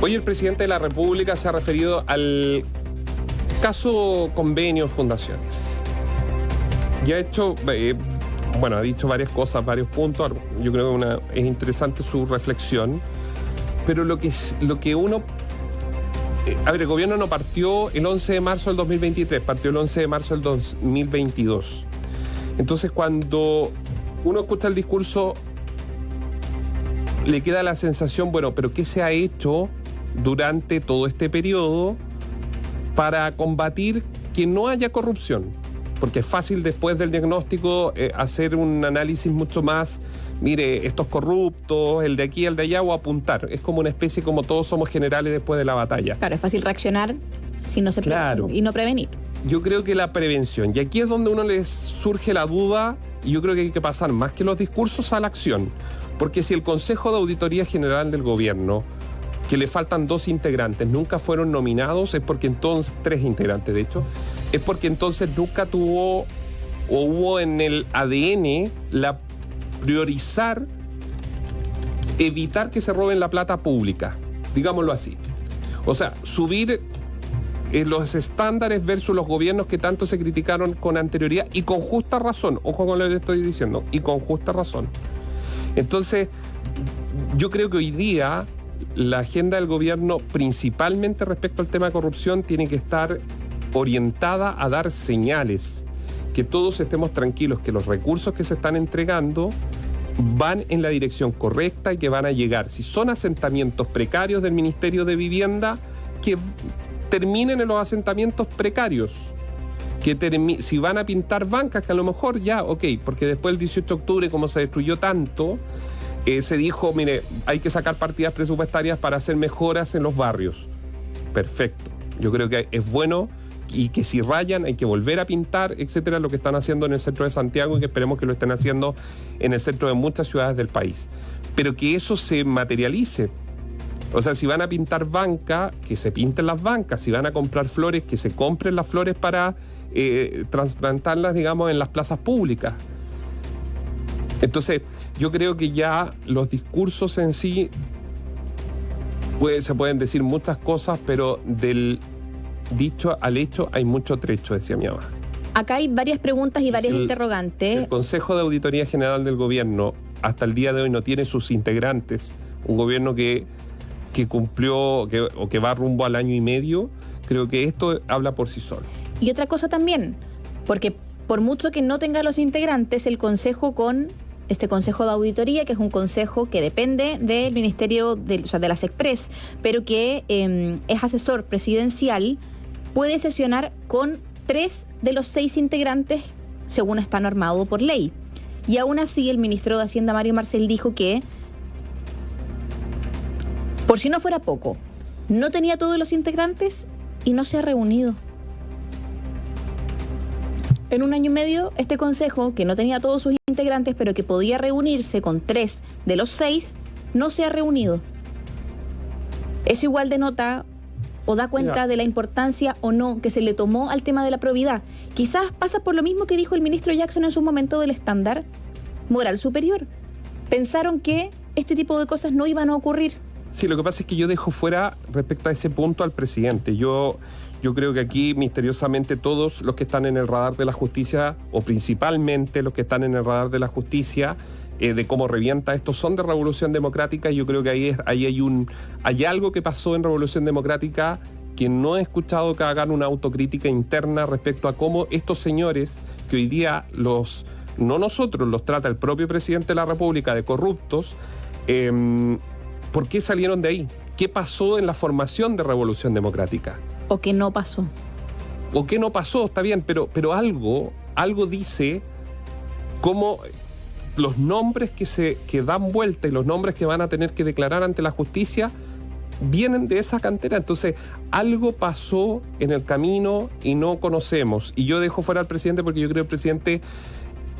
Hoy el presidente de la República se ha referido al caso Convenios Fundaciones. Y ha hecho, ha dicho varias cosas, varios puntos. Yo creo que es interesante su reflexión. Pero lo que uno... el gobierno no partió el 11 de marzo del 2023, partió el 11 de marzo del 2022. Entonces, cuando uno escucha el discurso, le queda la sensación, pero ¿qué se ha hecho durante todo este periodo para combatir que no haya corrupción? Porque es fácil después del diagnóstico hacer un análisis mucho más, mire, estos corruptos, el de aquí, el de allá, o apuntar. Es como una especie, como todos somos generales después de la batalla. Claro, es fácil reaccionar si no se y no prevenir. Yo creo que la prevención, y aquí es donde uno les surge la duda, y yo creo que hay que pasar más que los discursos a la acción. Porque si el Consejo de Auditoría General del Gobierno, que le faltan 2 integrantes, nunca fueron nominados, es porque entonces, 3 integrantes de hecho, es porque entonces nunca tuvo o hubo en el ADN la priorizar, evitar que se roben la plata pública, digámoslo así. O sea, subir los estándares versus los gobiernos que tanto se criticaron con anterioridad y con justa razón, ojo con lo que estoy diciendo, y con justa razón. Entonces, yo creo que hoy día la agenda del gobierno, principalmente respecto al tema de corrupción, tiene que estar orientada a dar señales, que todos estemos tranquilos, que los recursos que se están entregando van en la dirección correcta y que van a llegar. Si son asentamientos precarios del Ministerio de Vivienda, que terminen en los asentamientos precarios. Si van a pintar bancas, que a lo mejor ya, porque después del 18 de octubre, como se destruyó tanto, se dijo, mire, hay que sacar partidas presupuestarias para hacer mejoras en los barrios. Perfecto. Yo creo que es bueno y que si rayan hay que volver a pintar, etcétera, lo que están haciendo en el centro de Santiago y que esperemos que lo estén haciendo en el centro de muchas ciudades del país. Pero que eso se materialice. O sea, si van a pintar banca, que se pinten las bancas. Si van a comprar flores, que se compren las flores para trasplantarlas, digamos, en las plazas públicas. Entonces, yo creo que ya los discursos en sí se pueden decir muchas cosas, pero del dicho al hecho hay mucho trecho, decía mi mamá. Acá hay varias preguntas y varias interrogantes. El Consejo de Auditoría General del Gobierno hasta el día de hoy no tiene sus integrantes. Un gobierno que cumplió o que va rumbo al año y medio. Creo que esto habla por sí solo. Y otra cosa también, porque por mucho que no tenga los integrantes, el Consejo este Consejo de Auditoría, que es un consejo que depende del Ministerio de la SECPRES, pero que es asesor presidencial, puede sesionar con 3 de los 6 integrantes según está normado por ley. Y aún así, el ministro de Hacienda, Mario Marcel, dijo que, por si no fuera poco, no tenía todos los integrantes y no se ha reunido. En un año y medio, este consejo, que no tenía todos sus integrantes, pero que podía reunirse con 3 de los 6, no se ha reunido. Eso igual denota o da cuenta de la importancia o no que se le tomó al tema de la probidad. Quizás pasa por lo mismo que dijo el ministro Jackson en su momento del estándar moral superior. Pensaron que este tipo de cosas no iban a ocurrir. Sí, lo que pasa es que yo dejo fuera respecto a ese punto al presidente. Yo creo que aquí misteriosamente todos los que están en el radar de la justicia, o principalmente los que están en el radar de la justicia, de cómo revienta esto, son de Revolución Democrática. Y yo creo que ahí hay algo que pasó en Revolución Democrática que no he escuchado que hagan una autocrítica interna respecto a cómo estos señores, que hoy día no nosotros, los trata el propio presidente de la República de corruptos, ¿por qué salieron de ahí? ¿Qué pasó en la formación de Revolución Democrática? O que no pasó. O que no pasó, está bien, pero algo dice cómo los nombres que dan vuelta y los nombres que van a tener que declarar ante la justicia vienen de esa cantera. Entonces, algo pasó en el camino y no conocemos. Y yo dejo fuera al presidente porque yo creo que el presidente,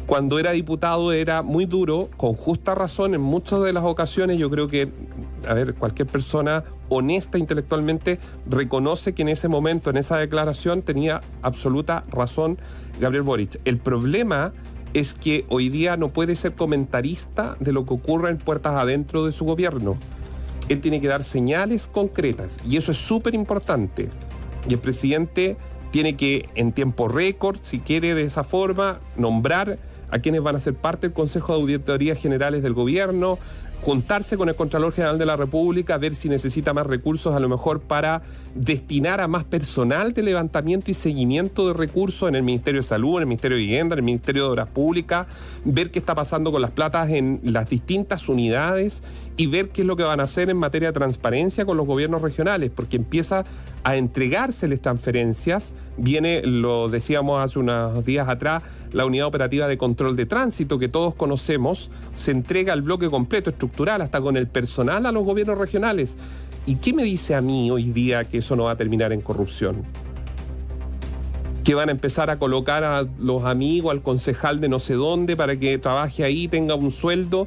cuando era diputado, era muy duro, con justa razón en muchas de las ocasiones. Yo creo que, cualquier persona honesta intelectualmente reconoce que en ese momento, en esa declaración, tenía absoluta razón Gabriel Boric. El problema es que hoy día no puede ser comentarista de lo que ocurre en puertas adentro de su gobierno. Él tiene que dar señales concretas y eso es súper importante. Y el presidente tiene que, en tiempo récord, si quiere de esa forma, nombrar a quienes van a ser parte del Consejo de Auditorías Generales del Gobierno, juntarse con el Contralor General de la República, ver si necesita más recursos, a lo mejor para destinar a más personal de levantamiento y seguimiento de recursos en el Ministerio de Salud, en el Ministerio de Vivienda, en el Ministerio de Obras Públicas, ver qué está pasando con las platas en las distintas unidades y ver qué es lo que van a hacer en materia de transparencia con los gobiernos regionales, porque empieza a entregárseles transferencias. Viene, lo decíamos hace unos días atrás, la Unidad Operativa de Control de Tránsito, que todos conocemos, se entrega al bloque completo, estructural, hasta con el personal a los gobiernos regionales. ¿Y qué me dice a mí hoy día que eso no va a terminar en corrupción? Que van a empezar a colocar a los amigos, al concejal de no sé dónde, para que trabaje ahí, tenga un sueldo,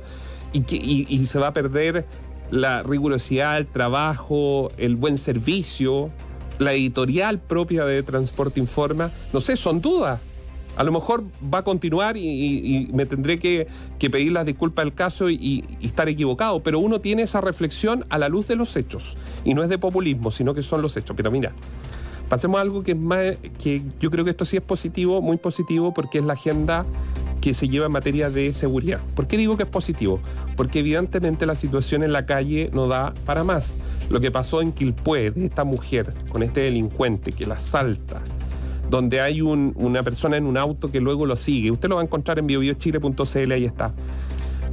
y se va a perder la rigurosidad, el trabajo, el buen servicio, la editorial propia de Transporte Informa. No sé, son dudas. A lo mejor va a continuar y me tendré que pedir las disculpas del caso y estar equivocado, pero uno tiene esa reflexión a la luz de los hechos, y no es de populismo, sino que son los hechos. Pero mira, pasemos a algo que es más, que yo creo que esto sí es positivo, muy positivo, porque es la agenda que se lleva en materia de seguridad. ¿Por qué digo que es positivo? Porque evidentemente la situación en la calle no da para más. Lo que pasó en Quilpué, de esta mujer con este delincuente que la asalta, donde hay una persona en un auto que luego lo sigue. Usted lo va a encontrar en biobiochile.cl, ahí está.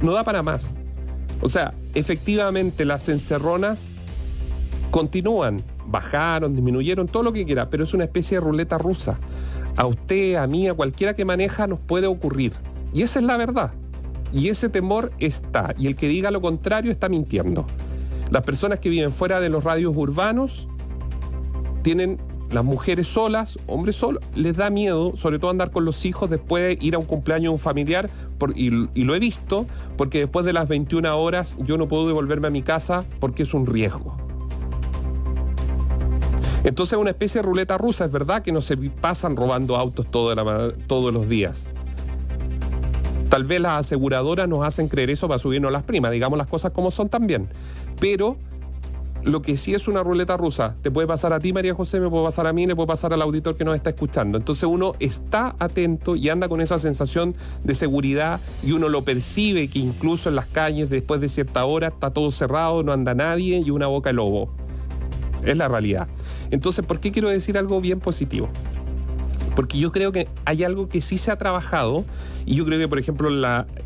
No da para más. O sea, efectivamente las encerronas continúan, bajaron, disminuyeron, todo lo que quiera, pero es una especie de ruleta rusa. A usted, a mí, a cualquiera que maneja nos puede ocurrir. Y esa es la verdad. Y ese temor está. Y el que diga lo contrario está mintiendo. Las personas que viven fuera de los radios urbanos tienen... Las mujeres solas, hombres solos, les da miedo, sobre todo andar con los hijos después de ir a un cumpleaños de un familiar, y lo he visto, porque después de las 21 horas yo no puedo devolverme a mi casa porque es un riesgo. Entonces es una especie de ruleta rusa. Es verdad que no se pasan robando autos todos los días. Tal vez las aseguradoras nos hacen creer eso para subirnos las primas, digamos las cosas como son también. Pero lo que sí es una ruleta rusa, te puede pasar a ti, María José, me puede pasar a mí, le puede pasar al auditor que nos está escuchando. Entonces uno está atento y anda con esa sensación de seguridad, y uno lo percibe, que incluso en las calles después de cierta hora está todo cerrado, no anda nadie y una boca de lobo. Es la realidad. Entonces, ¿por qué quiero decir algo bien positivo? Porque yo creo que hay algo que sí se ha trabajado, y yo creo que, por ejemplo,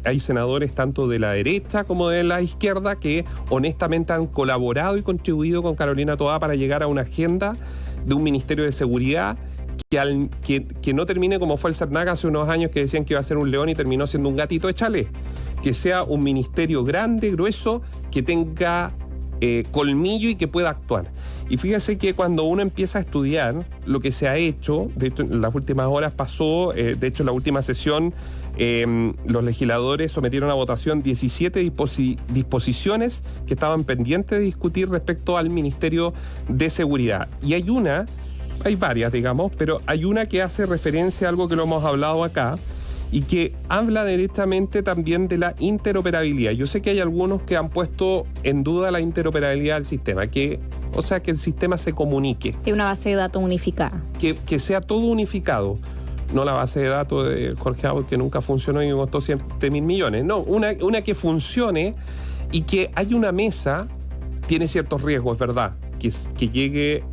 hay senadores tanto de la derecha como de la izquierda que honestamente han colaborado y contribuido con Carolina Toá para llegar a una agenda de un Ministerio de Seguridad que no termine como fue el Cernaga hace unos años, que decían que iba a ser un león y terminó siendo un gatito de chalet. Que sea un ministerio grande, grueso, que tenga colmillo y que pueda actuar. Y fíjese que cuando uno empieza a estudiar lo que se ha hecho, de hecho en las últimas horas pasó, de hecho en la última sesión los legisladores sometieron a votación 17 disposiciones que estaban pendientes de discutir respecto al Ministerio de Seguridad. Y hay varias, digamos, pero hay una que hace referencia a algo que lo hemos hablado acá, y que habla directamente también de la interoperabilidad. Yo sé que hay algunos que han puesto en duda la interoperabilidad del sistema, o sea, que el sistema se comunique. Que una base de datos unificada. Que sea todo unificado. No la base de datos de Jorge Abad, que nunca funcionó y me costó 7.000 millones. No, una que funcione y que haya una mesa. Tiene ciertos riesgos, es verdad. Que llegue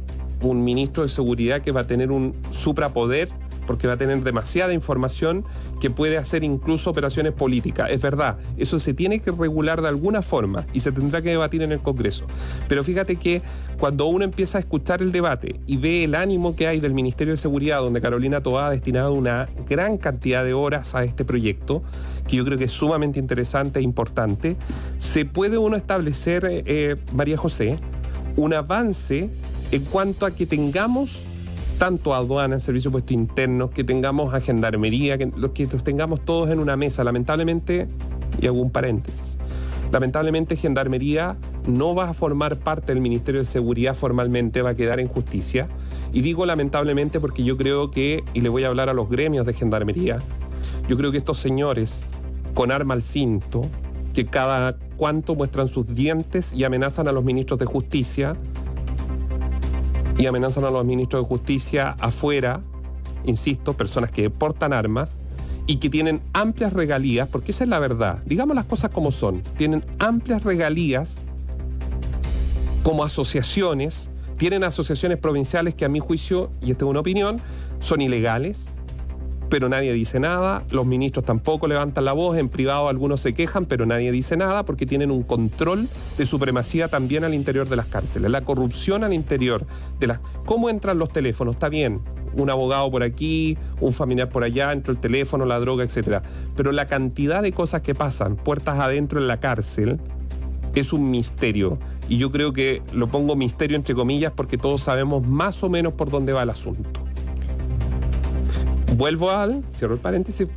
un ministro de seguridad que va a tener un suprapoder, porque va a tener demasiada información que puede hacer incluso operaciones políticas. Es verdad, eso se tiene que regular de alguna forma y se tendrá que debatir en el Congreso. Pero fíjate que cuando uno empieza a escuchar el debate y ve el ánimo que hay del Ministerio de Seguridad, donde Carolina Toá ha destinado una gran cantidad de horas a este proyecto, que yo creo que es sumamente interesante e importante, se puede uno establecer, María José, un avance en cuanto a que tengamos tanto a aduanas, servicio de puestos internos, que tengamos a gendarmería, que los tengamos todos en una mesa. Lamentablemente, y hago un paréntesis, lamentablemente gendarmería no va a formar parte del Ministerio de Seguridad formalmente, va a quedar en justicia. Y digo lamentablemente porque yo creo que, y le voy a hablar a los gremios de gendarmería, yo creo que estos señores con arma al cinto, que cada cuánto muestran sus dientes y amenazan a los ministros de justicia. Y amenazan a los ministros de justicia afuera, insisto, personas que portan armas y que tienen amplias regalías, porque esa es la verdad. Digamos las cosas como son. Tienen amplias regalías como asociaciones. Tienen asociaciones provinciales que a mi juicio, y esta es una opinión, son ilegales, pero nadie dice nada. Los ministros tampoco levantan la voz. En privado algunos se quejan, pero nadie dice nada porque tienen un control de supremacía también al interior de las cárceles. La corrupción al interior de las... ¿Cómo entran los teléfonos? Está bien, un abogado por aquí, un familiar por allá, entra el teléfono, la droga, etcétera. Pero la cantidad de cosas que pasan puertas adentro en la cárcel es un misterio. Y yo creo que lo pongo misterio entre comillas porque todos sabemos más o menos por dónde va el asunto. Cierro el paréntesis,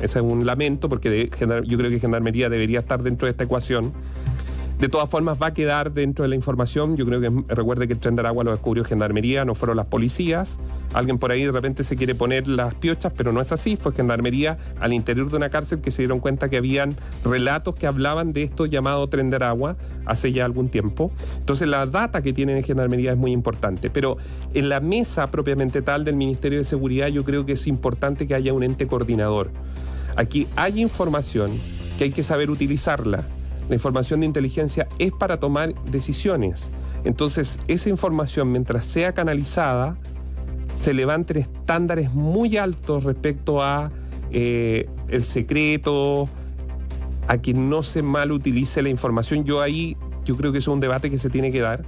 ese es un lamento porque yo creo que Gendarmería debería estar dentro de esta ecuación. De todas formas va a quedar dentro de la información. Yo creo que recuerde que el Tren de Aragua lo descubrió Gendarmería, no fueron las policías. Alguien por ahí de repente se quiere poner las piochas, pero no es así. Fue Gendarmería al interior de una cárcel que se dieron cuenta que habían relatos que hablaban de esto llamado Tren de Aragua hace ya algún tiempo. Entonces la data que tienen en Gendarmería es muy importante. Pero en la mesa propiamente tal del Ministerio de Seguridad yo creo que es importante que haya un ente coordinador. Aquí hay información que hay que saber utilizarla. La información de inteligencia es para tomar decisiones. Entonces, esa información, mientras sea canalizada, se levanten estándares muy altos respecto a el secreto, a que no se mal utilice la información. Yo creo que eso es un debate que se tiene que dar.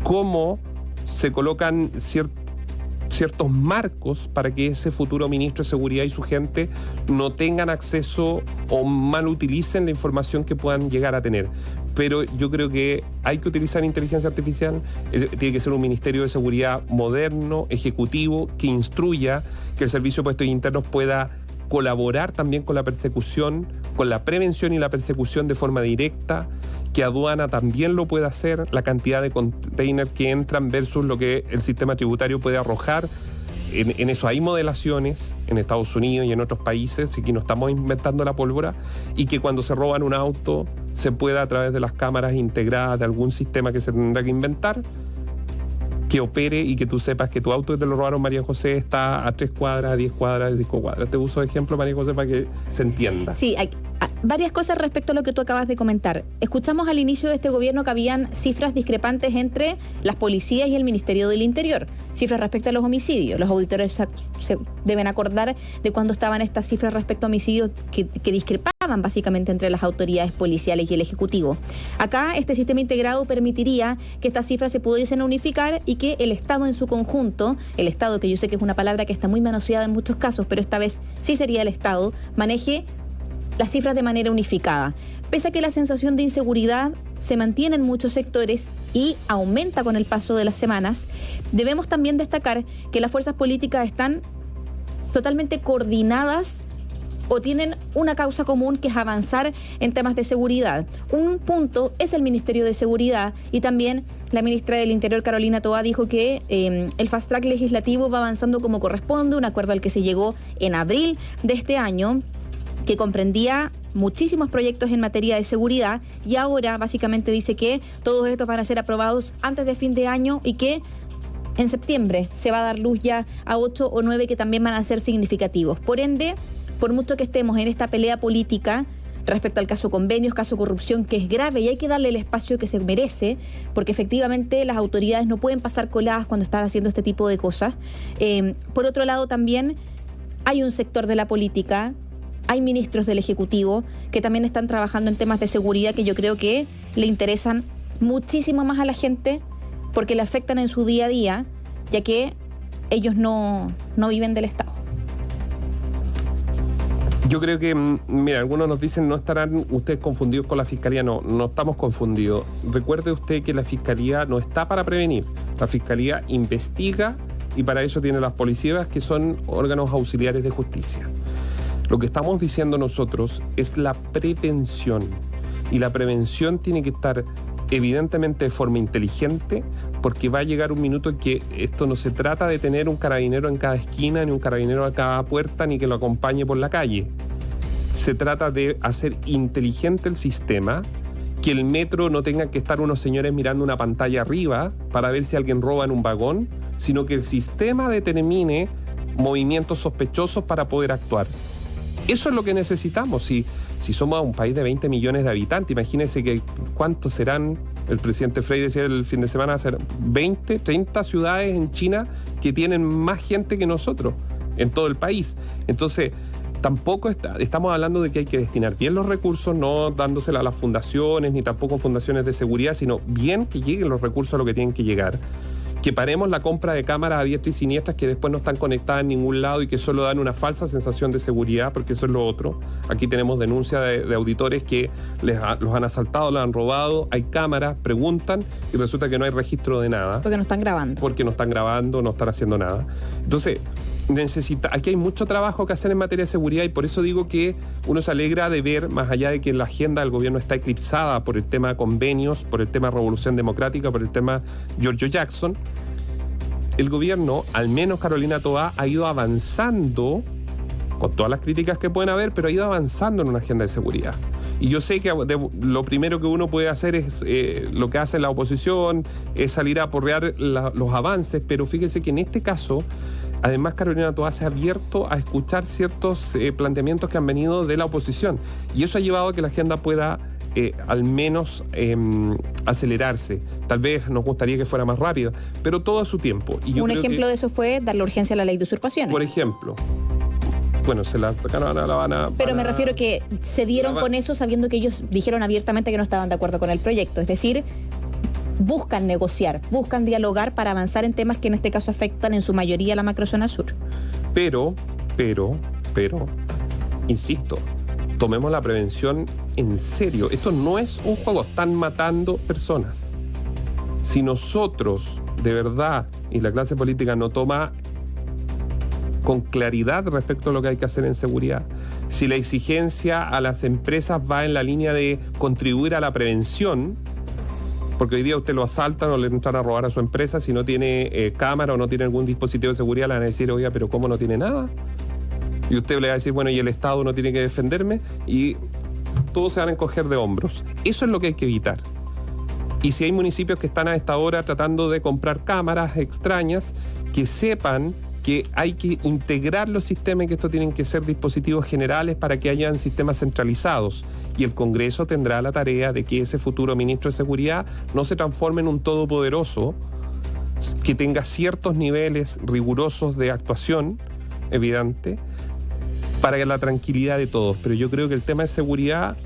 Cómo se colocan ciertos marcos para que ese futuro ministro de Seguridad y su gente no tengan acceso o mal utilicen la información que puedan llegar a tener. Pero yo creo que hay que utilizar inteligencia artificial, tiene que ser un Ministerio de Seguridad moderno, ejecutivo, que instruya, que el Servicio de Puestos Internos pueda colaborar también con la persecución, con la prevención y la persecución de forma directa, que aduana también lo pueda hacer, la cantidad de containers que entran versus lo que el sistema tributario puede arrojar. En eso hay modelaciones en Estados Unidos y en otros países, y que no estamos inventando la pólvora, y que cuando se roban un auto se pueda a través de las cámaras integradas de algún sistema que se tendrá que inventar, que opere y que tú sepas que tu auto que te lo robaron, María José, está a 3 cuadras, a 10 cuadras, a 5 cuadras. Te uso de ejemplo, María José, para que se entienda. Sí, hay varias cosas respecto a lo que tú acabas de comentar. Escuchamos al inicio de este gobierno que habían cifras discrepantes entre las policías y el Ministerio del Interior. Cifras respecto a los homicidios. Los auditores se deben acordar de cuando estaban estas cifras respecto a homicidios que discrepaban básicamente entre las autoridades policiales y el Ejecutivo. Acá este sistema integrado permitiría que estas cifras se pudiesen unificar y que el Estado en su conjunto, el Estado, que yo sé que es una palabra que está muy manoseada en muchos casos, pero esta vez sí sería el Estado, maneje las cifras de manera unificada. Pese a que la sensación de inseguridad se mantiene en muchos sectores y aumenta con el paso de las semanas, debemos también destacar que las fuerzas políticas están totalmente coordinadas o tienen una causa común, que es avanzar en temas de seguridad. Un punto es el Ministerio de Seguridad, y también la ministra del Interior, Carolina Toá, dijo que el fast track legislativo va avanzando como corresponde, un acuerdo al que se llegó en abril de este año, que comprendía muchísimos proyectos en materia de seguridad, y ahora básicamente dice que todos estos van a ser aprobados antes de fin de año y que en septiembre se va a dar luz ya a 8 o 9 que también van a ser significativos. Por ende, por mucho que estemos en esta pelea política respecto al caso convenios, caso corrupción, que es grave y hay que darle el espacio que se merece, porque efectivamente las autoridades no pueden pasar coladas cuando están haciendo este tipo de cosas. Por otro lado, también hay un sector de la política, hay ministros del Ejecutivo que también están trabajando en temas de seguridad que yo creo que le interesan muchísimo más a la gente porque le afectan en su día a día, ya que ellos no viven del Estado. Yo creo que, mira, algunos nos dicen, no estarán ustedes confundidos con la Fiscalía. No estamos confundidos. Recuerde usted que la Fiscalía no está para prevenir. La Fiscalía investiga, y para eso tiene las policías, que son órganos auxiliares de justicia. Lo que estamos diciendo nosotros es la prevención, y la prevención tiene que estar evidentemente de forma inteligente, porque va a llegar un minuto en que esto no se trata de tener un carabinero en cada esquina, ni un carabinero a cada puerta, ni que lo acompañe por la calle. se trata de hacer inteligente el sistema, que el metro no tenga que estar unos señores mirando una pantalla arriba para ver si alguien roba en un vagón, sino que el sistema determine movimientos sospechosos para poder actuar. Eso es lo que necesitamos. Si somos un país de 20 millones de habitantes, imagínense que cuántos serán, el presidente Frey decía el fin de semana, hacer 20, 30 ciudades en China que tienen más gente que nosotros en todo el país. Entonces, tampoco estamos hablando de que hay que destinar bien los recursos, no dándosela a las fundaciones, ni tampoco fundaciones de seguridad, sino bien que lleguen los recursos a lo que tienen que llegar. Que paremos la compra de cámaras a diestra y siniestras que después no están conectadas en ningún lado y que solo dan una falsa sensación de seguridad, porque eso es lo otro. Aquí tenemos denuncias de auditores que los han asaltado, los han robado, hay cámaras, preguntan y resulta que no hay registro de nada. Porque no están grabando. Porque no están grabando, no están haciendo nada. Entonces, aquí hay mucho trabajo que hacer en materia de seguridad y por eso digo que uno se alegra de ver, más allá de que la agenda del gobierno está eclipsada por el tema convenios, por el tema revolución democrática, por el tema Giorgio Jackson, el gobierno, al menos Carolina Toá, ha ido avanzando, con todas las críticas que pueden haber, pero ha ido avanzando en una agenda de seguridad. Y yo sé que lo primero que uno puede hacer es lo que hace la oposición, es salir a aporrear los avances, pero fíjese que en este caso, además Carolina Toá se ha abierto a escuchar ciertos planteamientos que han venido de la oposición. Y eso ha llevado a que la agenda pueda al menos acelerarse. Tal vez nos gustaría que fuera más rápida, pero todo a su tiempo. Y yo un creo ejemplo que, de eso fue darle urgencia a la ley de usurpaciones. por ejemplo, bueno, se la sacaron a La Habana. Pero me refiero que se dieron con eso sabiendo que ellos dijeron abiertamente que no estaban de acuerdo con el proyecto. Es decir, buscan negociar, buscan dialogar para avanzar en temas que en este caso afectan en su mayoría a la macrozona sur. Pero, insisto, tomemos la prevención en serio. Esto no es un juego, están matando personas. Si nosotros, de verdad, y la clase política no toma con claridad respecto a lo que hay que hacer en seguridad, si la exigencia a las empresas va en la línea de contribuir a la prevención, porque hoy día usted lo asaltan o le entran a robar a su empresa, si no tiene cámara o no tiene algún dispositivo de seguridad, le van a decir, oiga, pero ¿cómo no tiene nada? Y usted le va a decir, bueno, y el Estado no tiene que defenderme, y todos se van a encoger de hombros. Eso es lo que hay que evitar. Y si hay municipios que están a esta hora tratando de comprar cámaras extrañas, que sepan que hay que integrar los sistemas y que esto tienen que ser dispositivos generales para que hayan sistemas centralizados. Y el Congreso tendrá la tarea de que ese futuro ministro de Seguridad no se transforme en un todopoderoso, que tenga ciertos niveles rigurosos de actuación, evidente, para la tranquilidad de todos. Pero yo creo que el tema de seguridad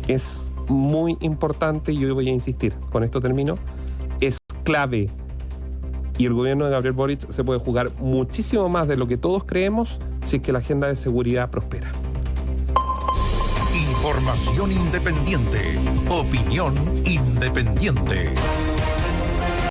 es muy importante y yo voy a insistir, con esto termino, es clave. Y el gobierno de Gabriel Boric se puede jugar muchísimo más de lo que todos creemos si es que la agenda de seguridad prospera. Información independiente. Opinión independiente.